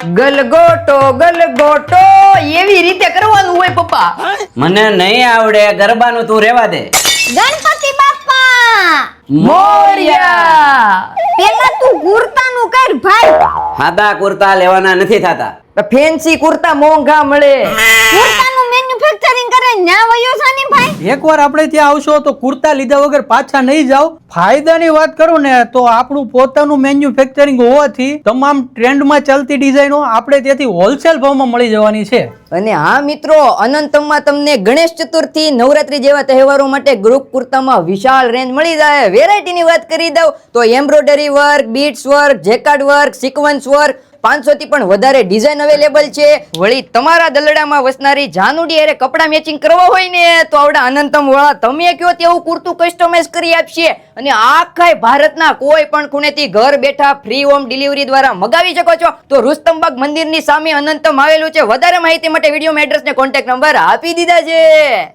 ગલગોટો ગલગોટો એવી રીતે કરવાનું હોય પપ્પા. મને નહીં આવડે, ગરબાનું તું રેવા દે. ગણપતિ બાપ્પા મોર્યા. પેલા તું કુર્તાનું કર ભાઈ. સાદા કુર્તા લેવાના નથી થતા. ફેન્સી કુર્તા મોંઘા મળે. કુર્તાનું મેન્યુફેક્ચરિંગ કરે ન્યા વયો સાની ભાઈ. એકવાર આપણે ત્યાં આવશો તો કુર્તા લીધા વગર પાછા નહીં જાઓ. ફાયદાની વાત કરું ને તો આપણું પોતાનું મેન્યુફેક્ચરિંગ હોવાથી તમામ ટ્રેન્ડમાં ચાલતી ડિઝાઇનો આપણે ત્યાંથી હોલસેલ ભાવમાં મળી જવાની છે. અને હા મિત્રો, અનંતમમાં તમને ગણેશ ચતુર્થી, નવરાત્રી જેવા તહેવારો માટે ગ્રુપ કુર્તામાં વિશાળ રેન્જ મળી જાય. વેરાયટીની વાત કરી દઉં તો embroidery work, beads work, jacquard work, sequence work, 500 થી પણ વધારે ડિઝાઇન અવેલેબલ છે. વળી તમારા દલડામાં વસનારી જાનુડી અરે કપડા મેચિંગ કરવા હોય ને તો આવડા અનંતમ વાળા તમે કયો તેવું કુર્તું કસ્ટમાઇઝ કરી આપશે. અને આખા ભારતના કોઈ પણ ખૂણેથી ઘર બેઠા ફ્રી હોમ ડિલિવરી દ્વારા મગાવી શકો છો. તો રુસ્તમબાગ મંદિરની સામે અનંતમ આવેલું છે. વધારે માહિતી માટે વિડીયોમાં એડ્રેસ ને કોન્ટેક્ટ નંબર આપી દીધા છે.